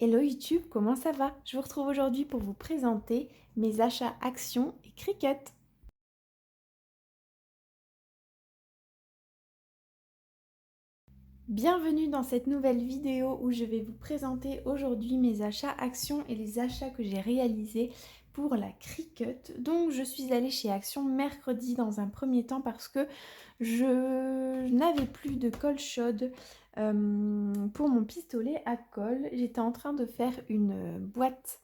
Hello YouTube, comment ça va? Je vous retrouve aujourd'hui pour vous présenter mes achats Action et Cricut. Bienvenue dans cette nouvelle vidéo où je vais vous présenter aujourd'hui mes achats Action et les achats que j'ai réalisés pour la Cricut. Donc je suis allée chez Action mercredi dans un premier temps parce que je n'avais plus de colle chaude pour mon pistolet à colle. J'étais en train de faire une boîte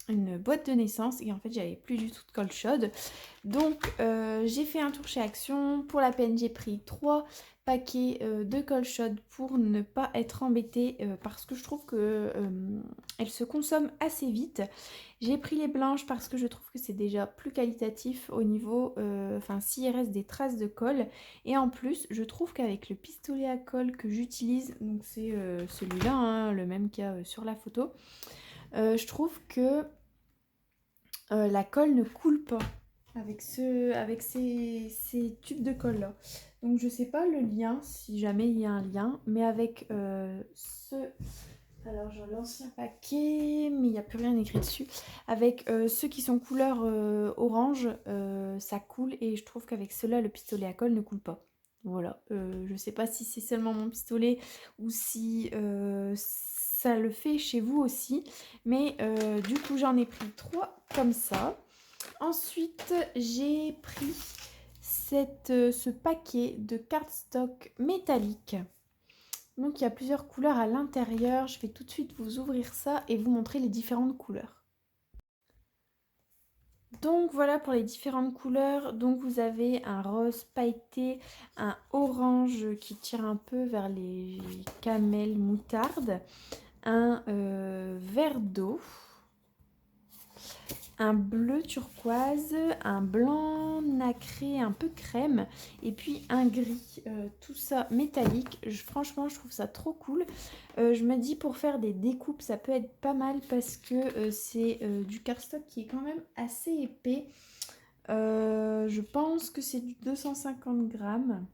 de naissance et en fait j'avais plus du tout de colle chaude, donc j'ai fait un tour chez Action. Pour la peine j'ai pris 3 paquets de colle chaude pour ne pas être embêtée parce que je trouve que elles se consomment assez vite. J'ai pris les blanches parce que je trouve que c'est déjà plus qualitatif au niveau, enfin s'il reste des traces de colle, et en plus je trouve qu'avec le pistolet à colle que j'utilise, donc c'est celui-là, hein, le même qu'il y a sur la photo, je trouve que la colle ne coule pas avec ces tubes de colle là. Donc je sais pas le lien, si jamais il y a un lien, mais avec alors j'ai l'ancien paquet, mais il n'y a plus rien écrit dessus. Avec ceux qui sont couleur orange, ça coule, et je trouve qu'avec ceux-là, le pistolet à colle ne coule pas. Voilà, je sais pas si c'est seulement mon pistolet ou si ça le fait chez vous aussi. Mais du coup, j'en ai pris 3 comme ça. Ensuite, j'ai pris ce paquet de cardstock métallique. Donc il y a plusieurs couleurs à l'intérieur. Je vais tout de suite vous ouvrir ça et vous montrer les différentes couleurs. Donc voilà pour les différentes couleurs. Donc vous avez un rose pailleté, un orange qui tire un peu vers les camels moutarde, un vert d'eau, un bleu turquoise, un blanc nacré un peu crème, et puis un gris, tout ça métallique. Franchement je trouve ça trop cool. Je me dis pour faire des découpes ça peut être pas mal parce que c'est du cardstock qui est quand même assez épais. Je pense que c'est du 250 grammes.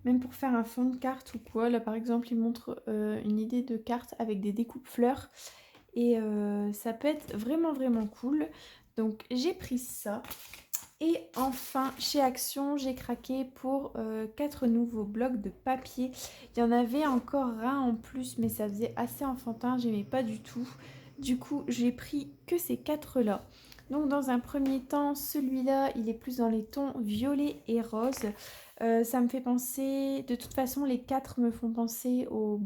Même pour faire un fond de carte ou quoi. Là par exemple il montre une idée de carte avec des découpes fleurs. Et ça peut être vraiment vraiment cool. Donc j'ai pris ça. Et enfin chez Action j'ai craqué pour 4 nouveaux blocs de papier. Il y en avait encore un en plus, mais ça faisait assez enfantin, j'aimais pas du tout. Du coup j'ai pris que ces 4 là. Donc dans un premier temps, celui-là il est plus dans les tons violet et rose. Ça me fait penser, de toute façon les 4 me font penser aux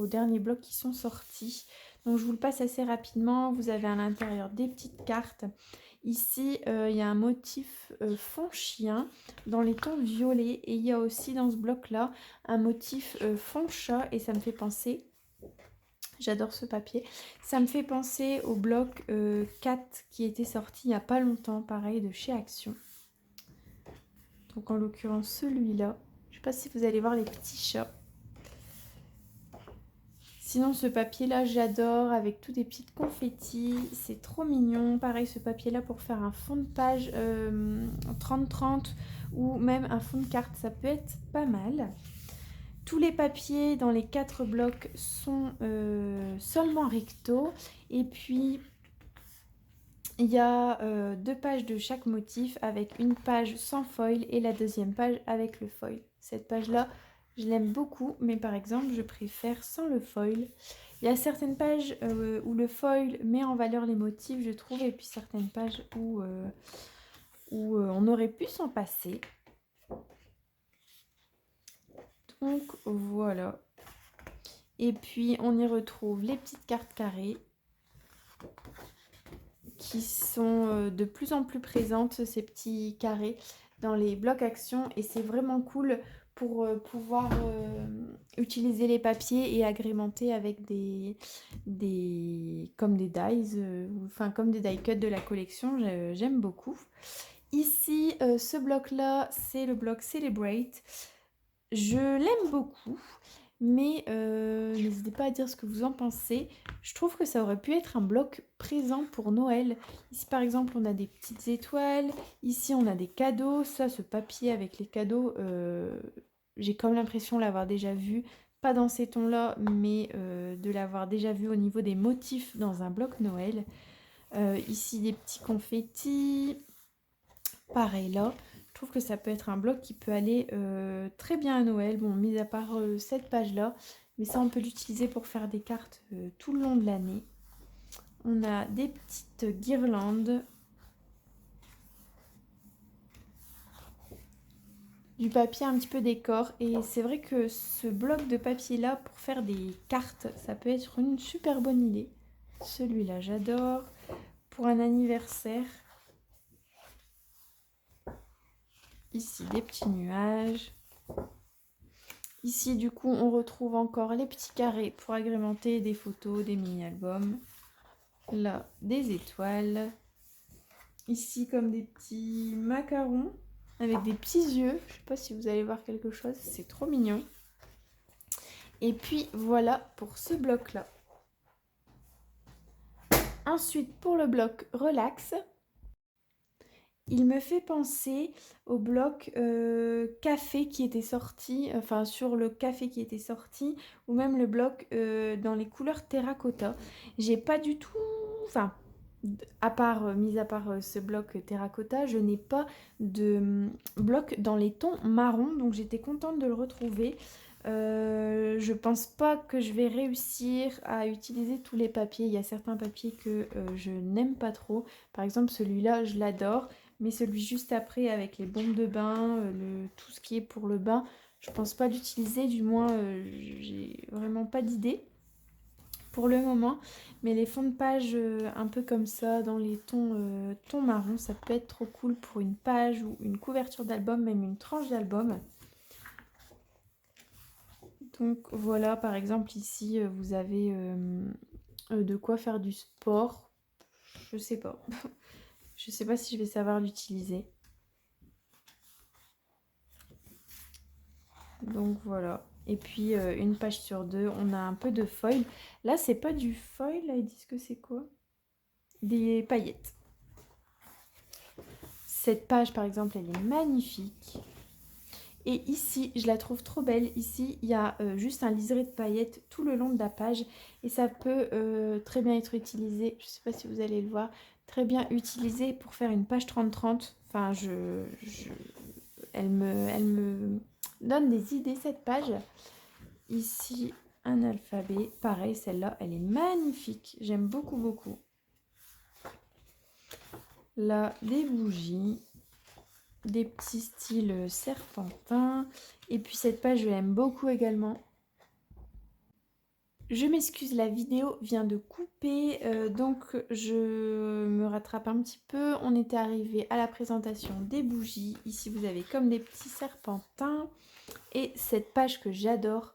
derniers blocs qui sont sortis. Donc je vous le passe assez rapidement. Vous avez à l'intérieur des petites cartes. Ici, il y a un motif fond chien dans les tons violets. Et il y a aussi dans ce bloc-là un motif fond chat. Et ça me fait penser, j'adore ce papier, ça me fait penser au bloc 4 qui était sorti il n'y a pas longtemps, pareil, de chez Action. Donc en l'occurrence celui-là. Je ne sais pas si vous allez voir les petits chats. Sinon ce papier là j'adore, avec tous des petites confettis, c'est trop mignon. Pareil ce papier là pour faire un fond de page 30-30 ou même un fond de carte, ça peut être pas mal. Tous les papiers dans les 4 blocs sont seulement recto, et puis il y a 2 pages de chaque motif avec une page sans foil et la deuxième page avec le foil. Cette page là je l'aime beaucoup, mais par exemple je préfère sans le foil. Il y a certaines pages où le foil met en valeur les motifs, je trouve, et puis certaines pages où on aurait pu s'en passer. Donc voilà. Et puis on y retrouve les petites cartes carrées qui sont de plus en plus présentes, ces petits carrés dans les blocs Action, et c'est vraiment cool pour pouvoir utiliser les papiers et agrémenter avec comme des dies, enfin comme des die cuts de la collection. J'aime beaucoup. Ici, ce bloc-là, c'est le bloc Celebrate. Je l'aime beaucoup, mais n'hésitez pas à dire ce que vous en pensez. Je trouve que ça aurait pu être un bloc présent pour Noël. Ici par exemple on a des petites étoiles, ici on a des cadeaux. Ça, ce papier avec les cadeaux, j'ai comme l'impression de l'avoir déjà vu pas dans ces tons-là, mais de l'avoir déjà vu au niveau des motifs dans un bloc Noël. Ici, des petits confettis. Pareil là, je trouve que ça peut être un bloc qui peut aller très bien à Noël. Bon, mis à part cette page-là, mais ça, on peut l'utiliser pour faire des cartes tout le long de l'année. On a des petites guirlandes. Du papier un petit peu décor, et c'est vrai que ce bloc de papier là pour faire des cartes, ça peut être une super bonne idée. Celui-là j'adore pour un anniversaire. Ici des petits nuages. Ici du coup on retrouve encore les petits carrés pour agrémenter des photos, des mini-albums. Là des étoiles. Ici comme des petits macarons avec des petits yeux. Je sais pas si vous allez voir quelque chose, c'est trop mignon. Et puis voilà pour ce bloc là. Ensuite pour le bloc relax, il me fait penser au bloc café qui était sorti, enfin sur le café qui était sorti, ou même le bloc dans les couleurs terracotta. J'ai pas du tout, enfin mis à part ce bloc terracotta, je n'ai pas de bloc dans les tons marron, donc j'étais contente de le retrouver. Je pense pas que je vais réussir à utiliser tous les papiers. Il y a certains papiers que je n'aime pas trop. Par exemple, celui-là, je l'adore. Mais celui juste après, avec les bombes de bain, tout ce qui est pour le bain, je pense pas l'utiliser. Du moins, j'ai vraiment pas d'idée pour le moment. Mais les fonds de page un peu comme ça, dans les tons marron, ça peut être trop cool pour une page ou une couverture d'album, même une tranche d'album. Donc voilà, par exemple ici vous avez de quoi faire du sport. Je sais pas. Je sais pas si je vais savoir l'utiliser. Donc voilà. Et puis une page sur deux, on a un peu de foil. Là c'est pas du foil, là ils disent que c'est quoi? Des paillettes. Cette page par exemple elle est magnifique. Et ici, je la trouve trop belle. Ici, il y a juste un liseré de paillettes tout le long de la page. Et ça peut très bien être utilisé, je ne sais pas si vous allez le voir, très bien utilisé pour faire une page 30-30. Enfin, elle me donne des idées, cette page. Ici, un alphabet. Pareil, celle-là, elle est magnifique. J'aime beaucoup, beaucoup. Là, des bougies. Des petits styles serpentins. Et puis cette page, je l'aime beaucoup également. Je m'excuse, la vidéo vient de couper, donc je me rattrape un petit peu. On était arrivé à la présentation des bougies. Ici, vous avez comme des petits serpentins. Et cette page que j'adore,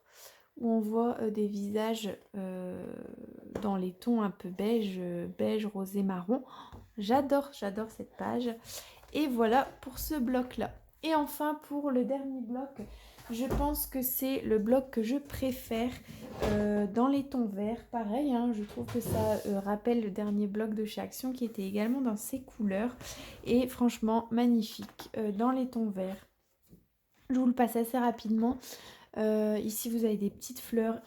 où on voit des visages dans les tons un peu beige, rosé, marron. J'adore cette page. Et voilà pour ce bloc-là. Et enfin, pour le dernier bloc, je pense que c'est le bloc que je préfère dans les tons verts. Pareil, hein, je trouve que ça rappelle le dernier bloc de chez Action qui était également dans ces couleurs. Et franchement, magnifique dans les tons verts. Je vous le passe assez rapidement. Ici, vous avez des petites fleurs.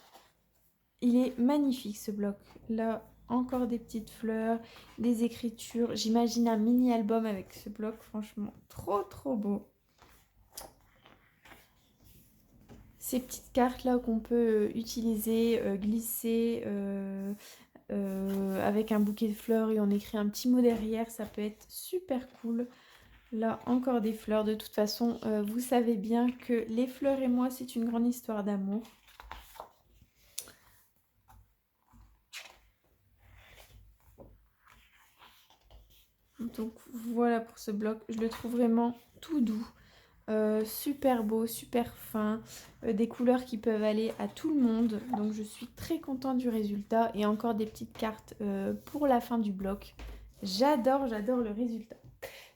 Il est magnifique ce bloc. Là, encore des petites fleurs, des écritures. J'imagine un mini-album avec ce bloc. Franchement, trop beau. Ces petites cartes là qu'on peut utiliser, glisser avec un bouquet de fleurs et on écrit un petit mot derrière. Ça peut être super cool. Là, encore des fleurs. De toute façon, vous savez bien que les fleurs et moi, c'est une grande histoire d'amour. Donc voilà pour ce bloc, je le trouve vraiment tout doux, super beau, super fin, des couleurs qui peuvent aller à tout le monde. Donc je suis très contente du résultat et encore des petites cartes pour la fin du bloc. J'adore le résultat.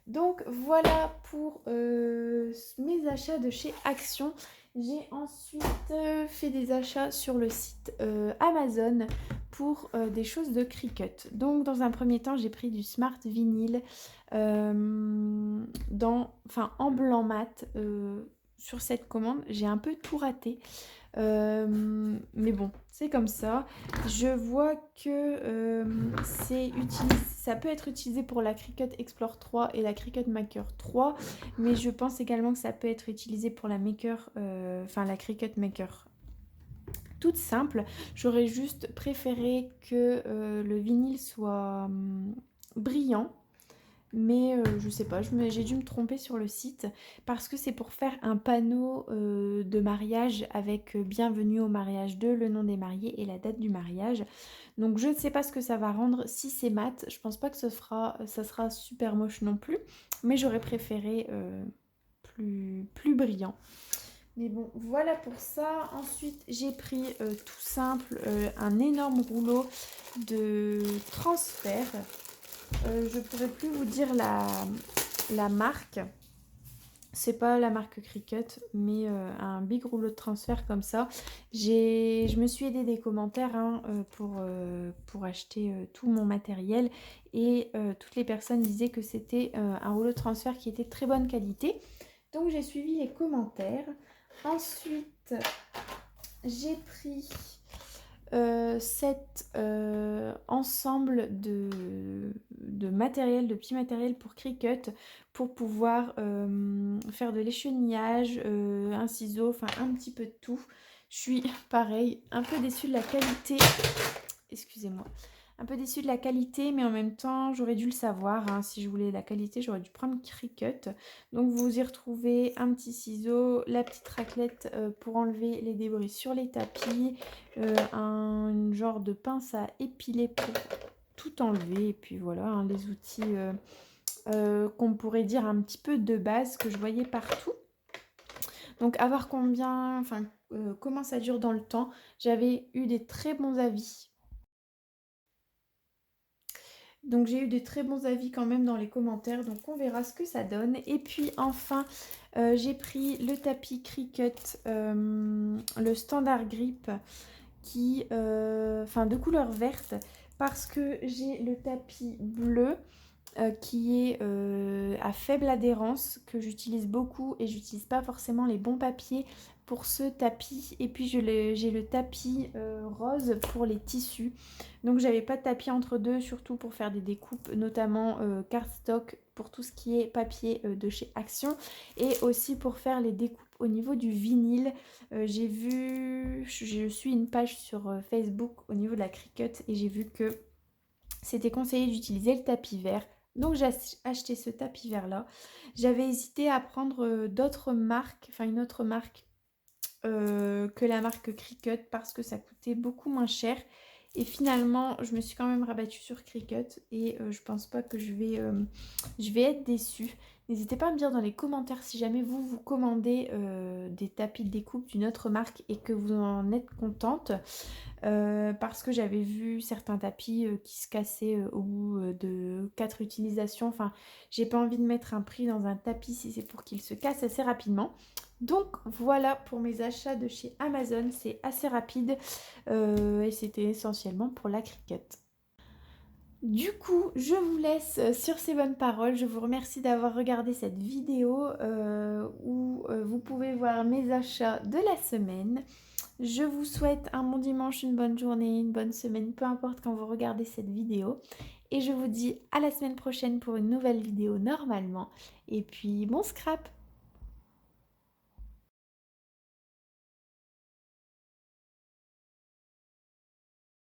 Donc voilà pour mes achats de chez Action. J'ai ensuite fait des achats sur le site Amazon pour des choses de Cricut. Donc dans un premier temps, j'ai pris du Smart Vinyl en blanc mat. sur cette commande, j'ai un peu tout raté. Mais bon, c'est comme ça. Je vois que ça peut être utilisé pour la Cricut Explore 3 et la Cricut Maker 3, mais je pense également que ça peut être utilisé pour la Maker, la Cricut Maker toute simple. J'aurais juste préféré que le vinyle soit brillant. Mais je sais pas, j'ai dû me tromper sur le site parce que c'est pour faire un panneau de mariage avec bienvenue au mariage 2, le nom des mariés et la date du mariage. Donc je ne sais pas ce que ça va rendre si c'est mat. Je pense pas que ça sera super moche non plus, mais j'aurais préféré plus brillant. Mais bon, voilà pour ça. Ensuite, j'ai pris tout simple un énorme rouleau de transfert. Je pourrais plus vous dire la marque. C'est pas la marque Cricut, mais un big rouleau de transfert comme ça. Je me suis aidée des commentaires pour acheter tout mon matériel. Et toutes les personnes disaient que c'était un rouleau de transfert qui était de très bonne qualité. Donc j'ai suivi les commentaires. Ensuite, j'ai pris cet ensemble de matériel, de petits matériels pour Cricut pour pouvoir faire de l'échenillage, un ciseau, enfin un petit peu de tout. Je suis pareil, un peu déçue de la qualité. Excusez-moi. Un peu déçue de la qualité, mais en même temps, j'aurais dû le savoir. Hein, si je voulais la qualité, j'aurais dû prendre Cricut. Donc, vous y retrouvez un petit ciseau, la petite raclette pour enlever les débris sur les tapis, un genre de pince à épiler pour tout enlever. Et puis voilà, hein, les outils qu'on pourrait dire un petit peu de base que je voyais partout. Donc, à voir comment ça dure dans le temps. J'avais eu des très bons avis. Donc j'ai eu de très bons avis quand même dans les commentaires, donc on verra ce que ça donne. Et puis enfin, j'ai pris le tapis Cricut, le standard grip, de couleur verte, parce que j'ai le tapis bleu qui est à faible adhérence, que j'utilise beaucoup et j'utilise pas forcément les bons papiers pour ce tapis. Et puis j'ai le tapis rose pour les tissus. Donc j'avais pas de tapis entre deux, surtout pour faire des découpes, notamment cardstock pour tout ce qui est papier de chez Action, et aussi pour faire les découpes au niveau du vinyle. Je suis une page sur Facebook au niveau de la Cricut et j'ai vu que c'était conseillé d'utiliser le tapis vert. Donc j'ai acheté ce tapis vert là. J'avais hésité à prendre d'autres marques, enfin une autre marque que la marque Cricut parce que ça coûtait beaucoup moins cher. Et finalement, je me suis quand même rabattue sur Cricut et je pense pas que je vais être déçue. N'hésitez pas à me dire dans les commentaires si jamais vous commandez des tapis de découpe d'une autre marque et que vous en êtes contente. Parce que j'avais vu certains tapis qui se cassaient au bout de 4 utilisations. Enfin, j'ai pas envie de mettre un prix dans un tapis si c'est pour qu'il se casse assez rapidement. Donc voilà pour mes achats de chez Amazon, c'est assez rapide et c'était essentiellement pour la Cricut. Du coup, je vous laisse sur ces bonnes paroles. Je vous remercie d'avoir regardé cette vidéo où vous pouvez voir mes achats de la semaine. Je vous souhaite un bon dimanche, une bonne journée, une bonne semaine, peu importe quand vous regardez cette vidéo. Et je vous dis à la semaine prochaine pour une nouvelle vidéo normalement. Et puis bon scrap!